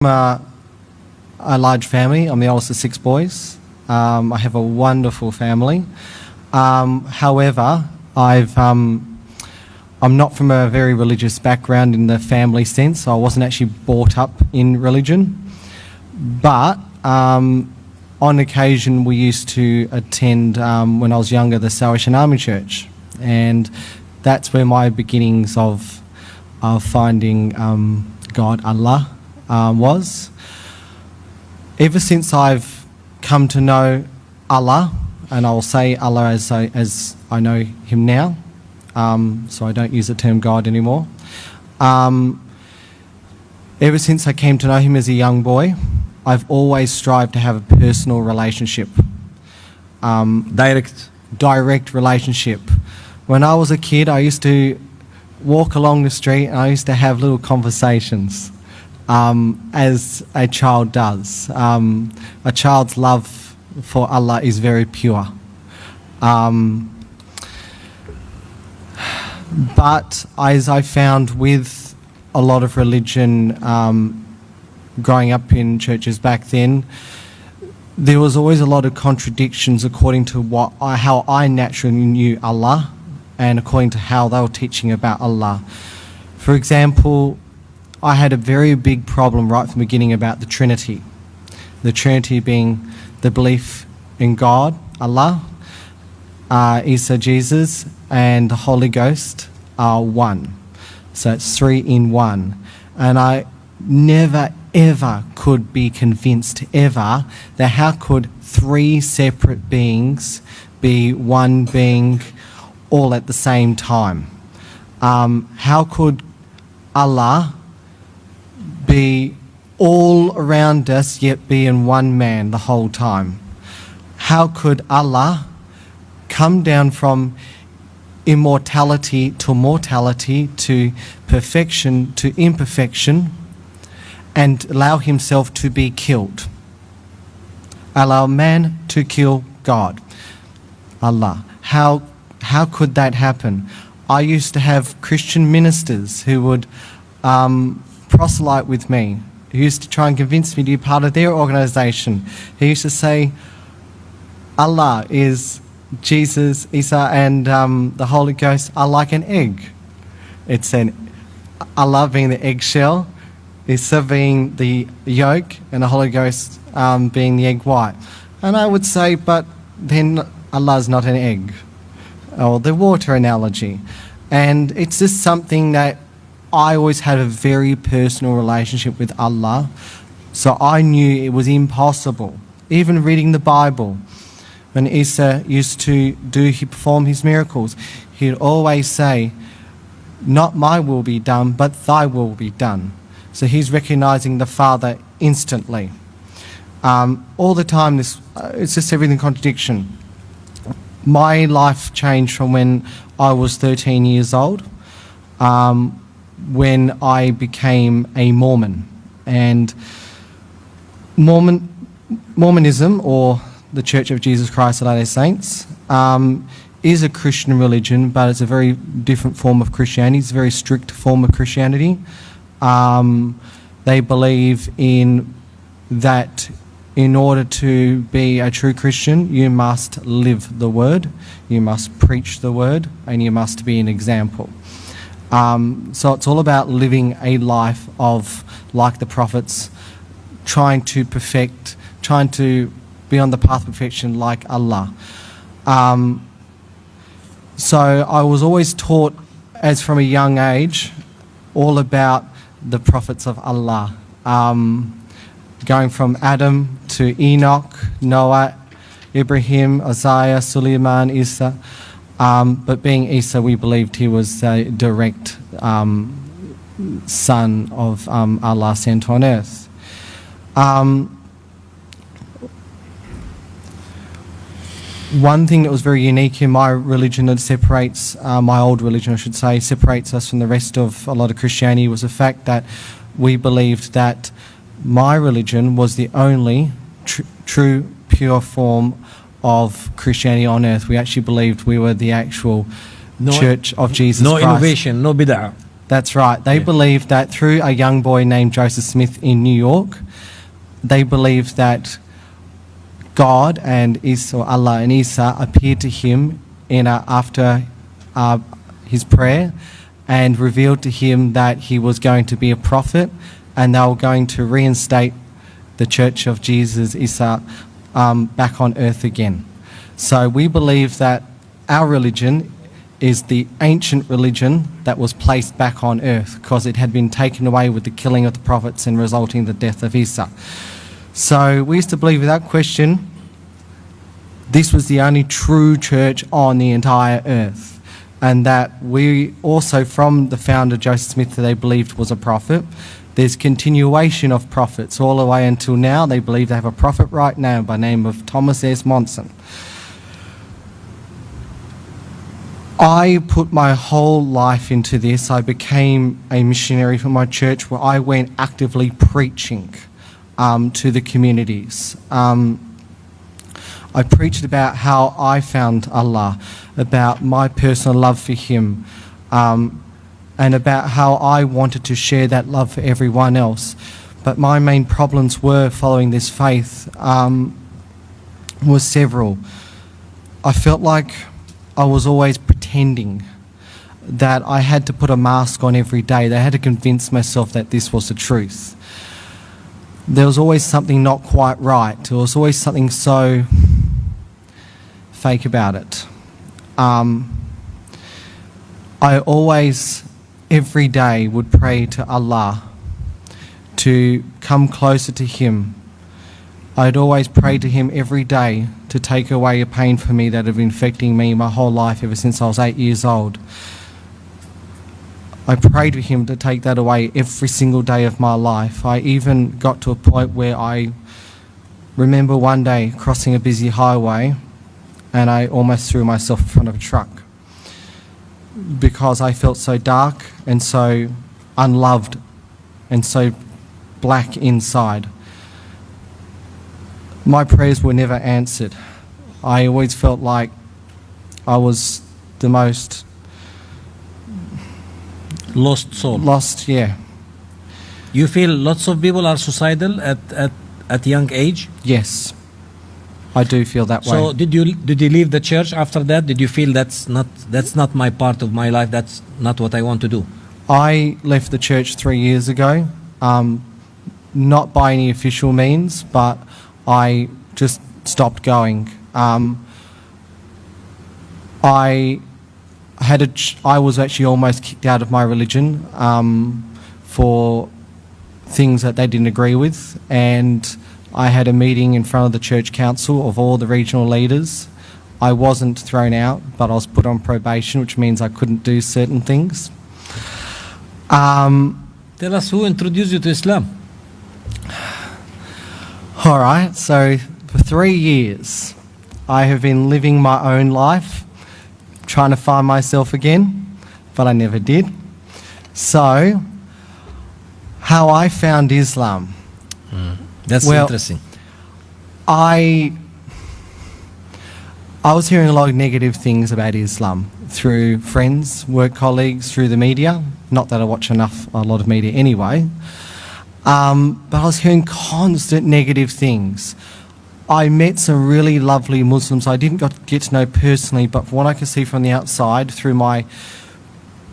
A large family. I'm the oldest of 6 boys. I have a wonderful family. However, I'm not from a very religious background in the family sense, so I wasn't actually brought up in religion. But on occasion we used to attend, when I was younger, the Salvation Army Church. And that's where my beginnings of finding God, Allah, was. Ever since I've come to know Allah, and I'll say Allah as I know Him now, so I don't use the term God anymore. Ever since I came to know Him as a young boy, I've always strived to have a personal relationship. Direct relationship. When I was a kid, I used to walk along the street and I used to have little conversations, as a child does. A child's love for Allah is very pure. But as I found with a lot of religion, growing up in churches back then, there was always a lot of contradictions according to how I naturally knew Allah and according to how they were teaching about Allah. For example, I had a very big problem right from the beginning about the Trinity. The Trinity being the belief in God, Allah, Isa, Jesus, and the Holy Ghost are one. So it's 3 in 1. And I never ever could be convinced ever that how could 3 separate beings be one being all at the same time? How could Allah be all around us yet be in one man the whole time? How could Allah come down from immortality to mortality to perfection to imperfection and allow Himself to be killed? Allow man to kill God, Allah. How could that happen? I used to have Christian ministers who would proselyte with me, who used to try and convince me to be part of their organisation. He used to say, Allah is Jesus, Isa, and the Holy Ghost are like an egg. It said Allah being the eggshell, Isa being the yolk, and the Holy Ghost being the egg white. And I would say, but then Allah is not an egg, or the water analogy. And it's just something that I always had a very personal relationship with Allah, so I knew it was impossible. Even reading the Bible, when Isa used to perform his miracles, he'd always say, not my will be done, but thy will be done. So he's recognizing the Father instantly. All the time, it's just everything contradiction. My life changed from when I was 13 years old, when I became a Mormon. And Mormonism, or the Church of Jesus Christ of Latter-day Saints, is a Christian religion, but it's a very different form of Christianity. It's a very strict form of Christianity. They believe in that in order to be a true Christian, you must live the Word, you must preach the Word, and you must be an example. So it's all about living a life of, like the prophets, trying to perfect, trying to be on the path of perfection like Allah. So I was always taught, as from a young age, all about the prophets of Allah. Going from Adam to Enoch, Noah, Ibrahim, Isaiah, Suleiman, Isa. But being Isa, we believed he was a direct son of Allah sent on earth. One thing that was very unique in my religion that separates, my old religion I should say, separates us from the rest of a lot of Christianity was the fact that we believed that my religion was the only true, pure form of Christianity on earth. We actually believed we were the actual Church of Jesus Christ. No innovation, no bid'ah. That's right. They Yeah. believed that through a young boy named Joseph Smith in New York, they believed that God and Isa, or Allah and Isa appeared to him after his prayer and revealed to him that he was going to be a prophet, and they were going to reinstate the Church of Jesus, Isa, back on earth again. So we believe that our religion is the ancient religion that was placed back on earth because it had been taken away with the killing of the prophets and resulting in the death of Isa. So we used to believe without question this was the only true church on the entire earth, and that we also, from the founder Joseph Smith, they believed was a prophet. There's continuation of prophets all the way until now. They believe they have a prophet right now by the name of Thomas S. Monson. I put my whole life into this. I became a missionary for my church where I went actively preaching to the communities. I preached about how I found Allah, about my personal love for Him, and about how I wanted to share that love for everyone else. But my main problems were following this faith was several. I felt like I was always pretending that I had to put a mask on every day. They had to convince myself that this was the truth. There was always something not quite right. There was always something so fake about it. I always, every day, would pray to Allah to come closer to Him. I'd always pray to Him every day to take away a pain for me that had been affecting me my whole life ever since I was 8 years old. I prayed to Him to take that away every single day of my life. I even got to a point where I remember one day crossing a busy highway and I almost threw myself in front of a truck because I felt so dark and so unloved and so black inside. My prayers were never answered. I always felt like I was the most Lost soul. lost, yeah. You feel lots of people are suicidal at young age? Yes, I do feel that So way. did you leave the church after that? Did you feel that's not my part of my life, that's not what I want to do? I left the church 3 years ago, not by any official means, but I just stopped going. I was actually almost kicked out of my religion for things that they didn't agree with, and I had a meeting in front of the church council of all the regional leaders. I wasn't thrown out, but I was put on probation, which means I couldn't do certain things. Tell us who introduced you to Islam. All right, so for 3 years, I have been living my own life, trying to find myself again, but I never did. So, how I found Islam. That's Well, interesting. I was hearing a lot of negative things about Islam through friends, work colleagues, through the media. Not that I watch a lot of media anyway. But I was hearing constant negative things. I met some really lovely Muslims I didn't get to know personally, but from what I could see from the outside through my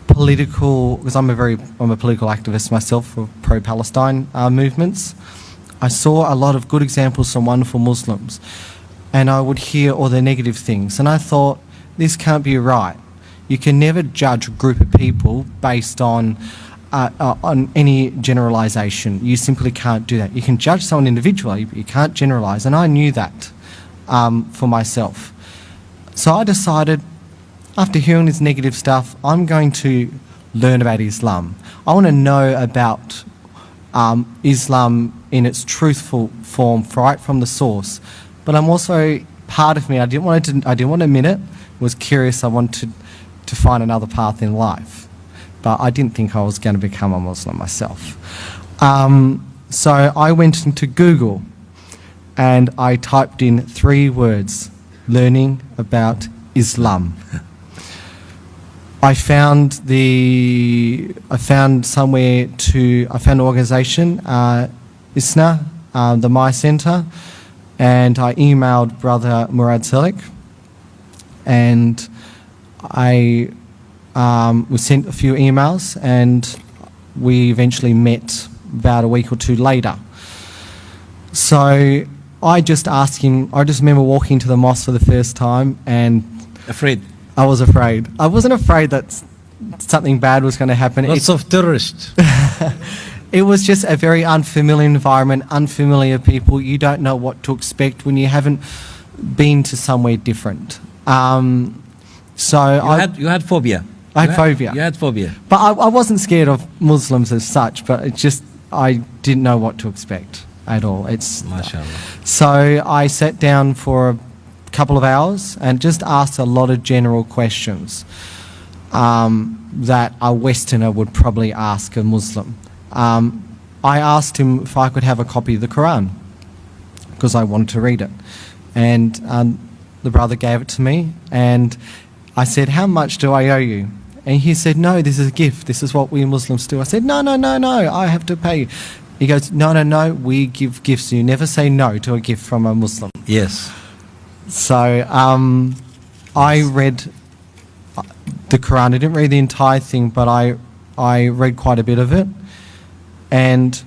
political, because I'm a political activist myself for pro-Palestine movements, I saw a lot of good examples from wonderful Muslims, and I would hear all the negative things, and I thought, this can't be right. You can never judge a group of people based on any generalisation. You simply can't do that. You can judge someone individually, but you can't generalise, and I knew that for myself. So I decided, after hearing this negative stuff, I'm going to learn about Islam. I want to know about Islam in its truthful form, right from the source. But I'm also, part of me, I didn't want to admit it, was curious. I wanted to find another path in life. But I didn't think I was going to become a Muslim myself. So I went into Google and I typed in 3 words, learning about Islam. I found an organisation, ISNA, the My Centre, and I emailed Brother Murad Selik, and I we sent a few emails, and we eventually met about a week or two later. So I just asked him, I just remember walking to the mosque for the first time, and Afraid. I was afraid. I wasn't afraid that something bad was going to happen. Lots of terrorists. It was just a very unfamiliar environment, unfamiliar people. You don't know what to expect when you haven't been to somewhere different. You had phobia. I had phobia. You had phobia. But I wasn't scared of Muslims as such, but it just, I didn't know what to expect at all. MashaAllah. So I sat down for a couple of hours and just asked a lot of general questions that a Westerner would probably ask a Muslim. I asked him if I could have a copy of the Quran because I wanted to read it. And the brother gave it to me, and I said, "How much do I owe you?" And he said, "No, this is a gift. This is what we Muslims do." I said, No, I have to pay you." He goes, No, we give gifts. You never say no to a gift from a Muslim. Yes. So I read the Quran. I didn't read the entire thing, but I read quite a bit of it. And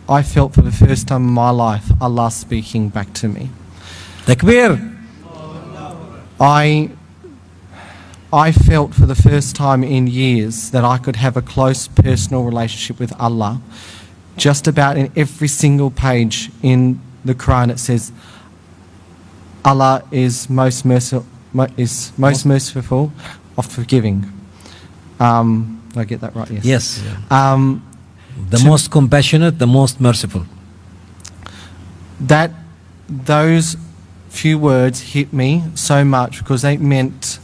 I felt for the first time in my life Allah speaking back to me. Takbir. I felt for the first time in years that I could have a close personal relationship with Allah. Just about in every single page in the Quran it says Allah is most merciful, of forgiving. Did I get that right? Yes. Yes. The To- most compassionate, the most merciful. Those few words hit me so much because they meant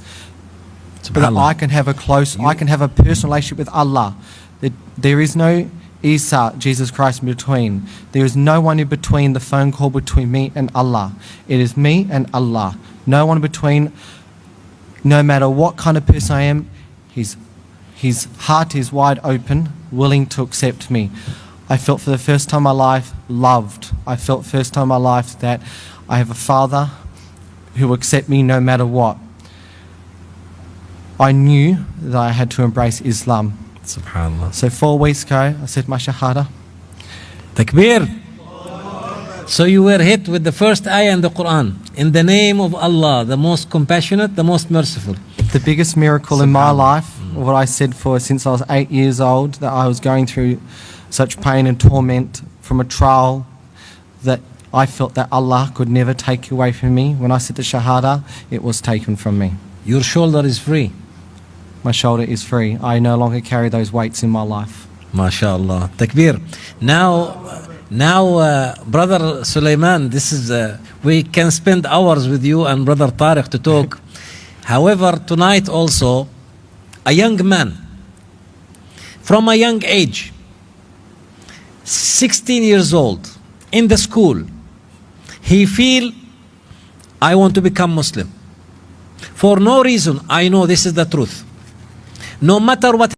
that Subhanallah. I can have a personal relationship with Allah. That there is no Isa, Jesus Christ, in between. There is no one in between the phone call between me and Allah. It is me and Allah. No one in between. No matter what kind of person I am, his heart is wide open, willing to accept me. I felt for the first time in my life loved. I felt first time in my life that I have a father who will accept me no matter what. I knew that I had to embrace Islam. Subhanallah. So 4 weeks ago, I said my shahada. Takbir. So you were hit with the first ayah in the Quran. In the name of Allah, the most compassionate, the most merciful. The biggest miracle in my life, what I said for since I was 8 years old, that I was going through such pain and torment from a trial that I felt that Allah could never take away from me. When I said the shahada, it was taken from me. Your shoulder is free. My shoulder is free. I no longer carry those weights in my life. MashaAllah. Takbir. Now, Brother Sulaiman, this is we can spend hours with you and Brother Tariq to talk. However, tonight also, a young man from a young age, 16 years old, in the school, he feel, I want to become Muslim. For no reason, I know this is the truth. No matter what